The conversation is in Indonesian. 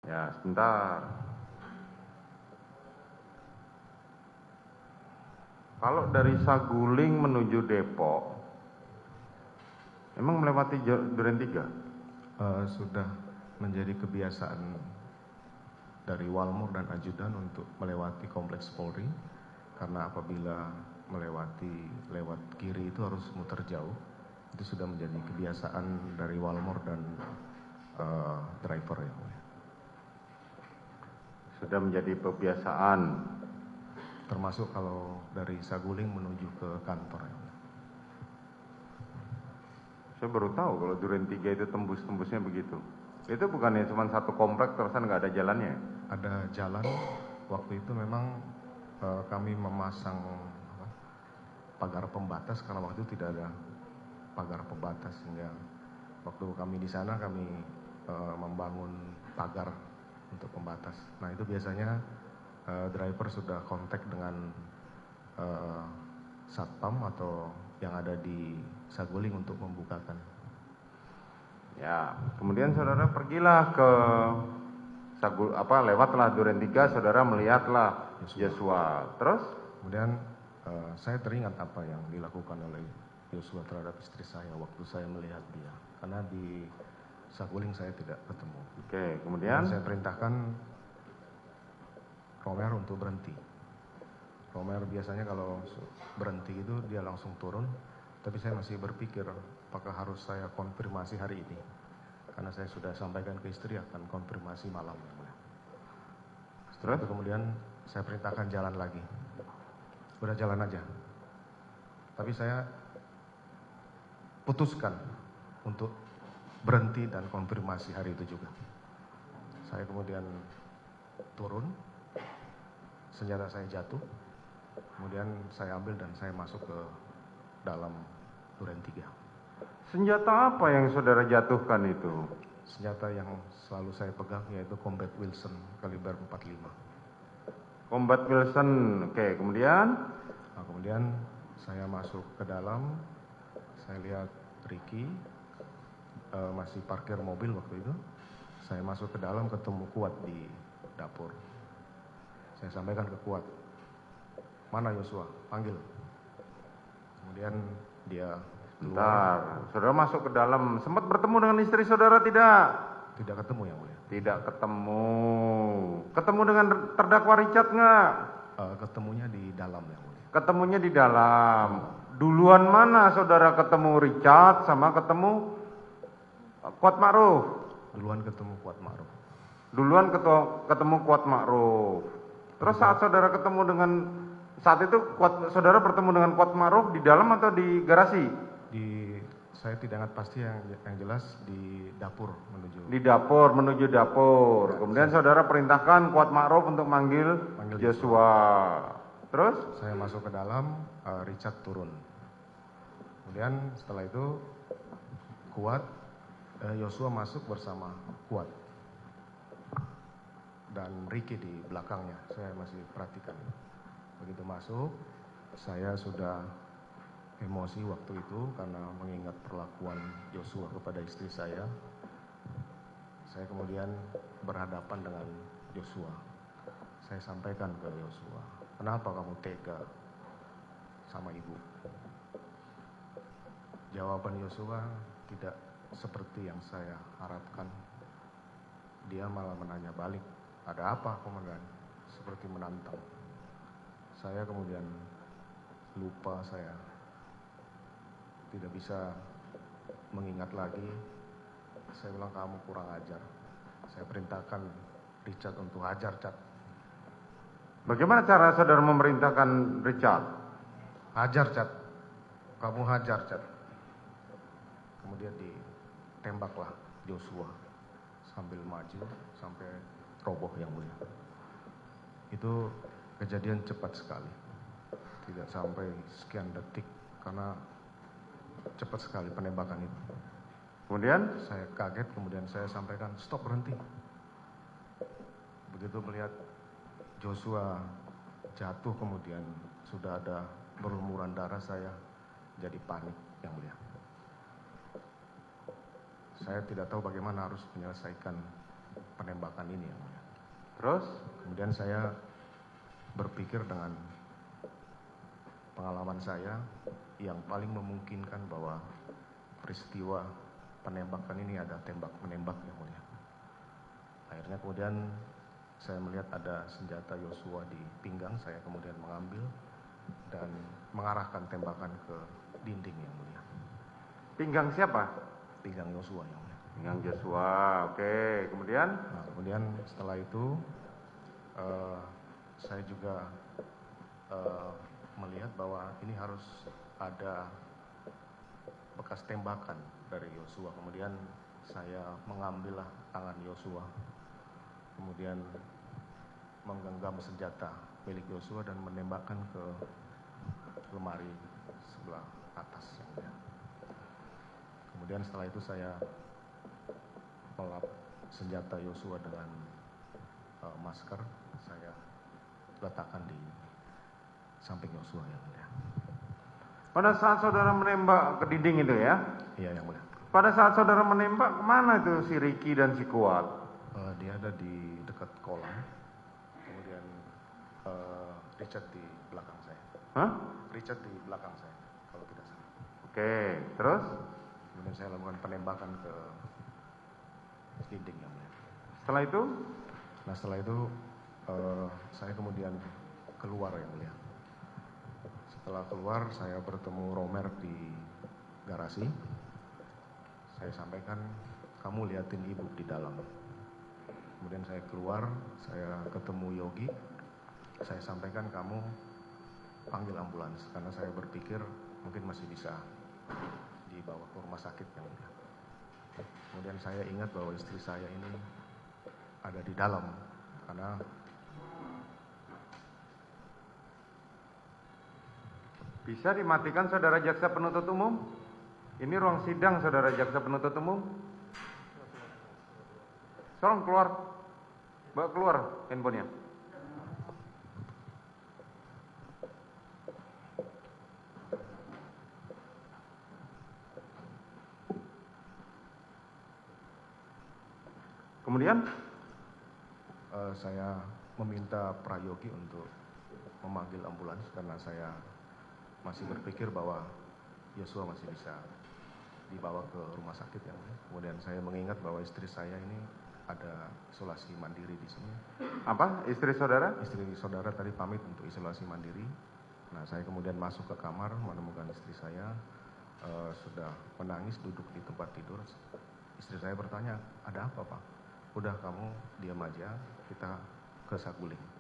Ya, sebentar. Kalau dari Saguling menuju Depok, emang melewati Duren 3? Sudah menjadi kebiasaan dari Walmor dan ajudan untuk melewati kompleks Polri, karena apabila lewat kiri itu harus muter jauh. Itu sudah menjadi kebiasaan dari Walmor dan driver yang mulia. Sudah menjadi kebiasaan. Termasuk kalau dari Saguling menuju ke kantor yang mulia. Saya baru tahu kalau Duren 3 itu tembus-tembusnya begitu. Itu bukannya cuma satu komplek terusan nggak ada jalannya? Ada jalan. Waktu itu memang kami memasang pagar pembatas karena waktu itu tidak ada pagar pembatas, sehingga waktu kami di sana kami membangun pagar untuk pembatas. Nah itu biasanya driver sudah kontak dengan satpam atau yang ada di Saguling untuk membukakan. Ya, kemudian saudara pergilah ke lewatlah Duren 3, saudara melihatlah Yosua. Terus? Kemudian saya teringat apa yang dilakukan oleh Yosua terhadap istri saya waktu saya melihat dia. Karena di Saguling saya tidak ketemu. Oke, kemudian? Saya perintahkan Romer untuk berhenti. Romer biasanya kalau berhenti itu dia langsung turun. Tapi saya masih berpikir apakah harus saya konfirmasi hari ini. Karena saya sudah sampaikan ke istri akan konfirmasi malam. Setelah itu kemudian saya perintahkan jalan lagi. Udah jalan aja. Tapi saya putuskan untuk berhenti dan konfirmasi hari itu juga. Saya kemudian turun, senjata saya jatuh, kemudian saya ambil dan saya masuk ke dalam Duren 3. Senjata apa yang saudara jatuhkan itu? Senjata yang selalu saya pegang yaitu Combat Wilson kaliber 45. Combat Wilson, oke, kemudian? Nah, kemudian saya masuk ke dalam, saya lihat Ricky masih parkir mobil waktu itu. Saya masuk ke dalam ketemu Kuat di dapur. Saya sampaikan ke Kuat, mana Yosua? Panggil. Kemudian dia Bentar, saudara masuk ke dalam, sempat bertemu dengan istri saudara tidak? Tidak ketemu yang mulia. Tidak ketemu. Ketemu dengan terdakwa Richard nggak? Ketemunya di dalam yang mulia. Ketemunya di dalam. Duluan mana saudara ketemu Richard sama ketemu Kuat Ma'ruf? Duluan ketemu Kuat Ma'ruf. Duluan ketemu Kuat Ma'ruf. Terus saat saudara ketemu dengan saat itu saudara bertemu dengan Kuat Ma'ruf di dalam atau di garasi? Saya tidak ingat pasti, yang jelas di dapur menuju. Di dapur menuju dapur. Kemudian saudara perintahkan Kuat Ma'ruf untuk manggil Yosua. Terus? Saya masuk ke dalam, Richard turun. Kemudian setelah itu Yosua masuk bersama Kuat dan Ricky di belakangnya. Saya masih perhatikan. Begitu masuk, saya sudah emosi waktu itu karena mengingat perlakuan Yosua kepada istri saya. Saya kemudian berhadapan dengan Yosua. Saya sampaikan ke Yosua, kenapa kamu tega sama ibu? Jawaban Yosua tidak seperti yang saya harapkan. Dia malah menanya balik, ada apa komandan? Seperti menantang. Saya kemudian lupa, saya tidak bisa mengingat lagi. Saya bilang, kamu kurang ajar. Saya perintahkan Richard untuk hajar, Cat. Bagaimana cara saudara memerintahkan Richard? Hajar, Cat. Kamu hajar, Cat. Kemudian ditembaklah Joshua sambil maju sampai roboh yang mulia. Itu kejadian cepat sekali. Tidak sampai sekian detik karena cepat sekali penembakan itu. Kemudian saya kaget, kemudian saya sampaikan, stop, berhenti. Begitu melihat Joshua jatuh, kemudian sudah ada berlumuran darah, saya jadi panik yang mulia. Saya tidak tahu bagaimana harus menyelesaikan penembakan ini yang mulia. Terus? Kemudian saya berpikir dengan pengalaman saya yang paling memungkinkan bahwa peristiwa penembakan ini ada tembak menembak yang mulia. Akhirnya kemudian saya melihat ada senjata Yosua di pinggang, saya kemudian mengambil dan mengarahkan tembakan ke dinding yang mulia. Pinggang siapa? Pinggang Yosua yang mulia. Pinggang Joshua, oke. Kemudian? Nah, kemudian setelah itu saya juga melihat bahwa ini harus ada bekas tembakan dari Yosua. Kemudian saya mengambillah tangan Yosua, kemudian menggenggam senjata milik Yosua dan menembakkan ke lemari sebelah atas yang mulia. Kemudian setelah itu saya melap senjata Yosua dengan masker, saya letakkan di samping Yosua yang mulia. Pada saat saudara menembak ke dinding itu ya? Iya yang mulia. Pada saat saudara menembak, kemana itu si Ricky dan si Kuat? Dia ada di dekat kolam. Kemudian Richard di belakang saya. Hah? Richard di belakang saya, kalau tidak salah. Oke, terus? Kemudian saya lakukan penembakan ke dinding yang mulia. Setelah itu? Nah setelah itu saya kemudian keluar yang mulia. Setelah keluar saya bertemu Romer di garasi. Saya sampaikan, kamu liatin ibu di dalam. Kemudian saya keluar, saya ketemu Yogi. Saya sampaikan, kamu panggil ambulans karena saya berpikir mungkin masih bisa dibawa ke rumah sakit yang mulia. Kemudian saya ingat bahwa istri saya ini ada di dalam karena bisa dimatikan saudara jaksa penuntut umum? Ini ruang sidang saudara jaksa penuntut umum. Tolong keluar. Bawa keluar handphonenya. Kemudian? Saya meminta Prayogi untuk memanggil ambulans karena saya masih berpikir bahwa Yosua masih bisa dibawa ke rumah sakit yang mulia. Kemudian saya mengingat bahwa istri saya ini ada isolasi mandiri di sini. Apa? Istri saudara? Istri saudara tadi pamit untuk isolasi mandiri. Nah, saya kemudian masuk ke kamar menemukan istri saya sudah menangis duduk di tempat tidur. Istri saya bertanya, ada apa Pak? Udah kamu diam aja, kita ke Saguling.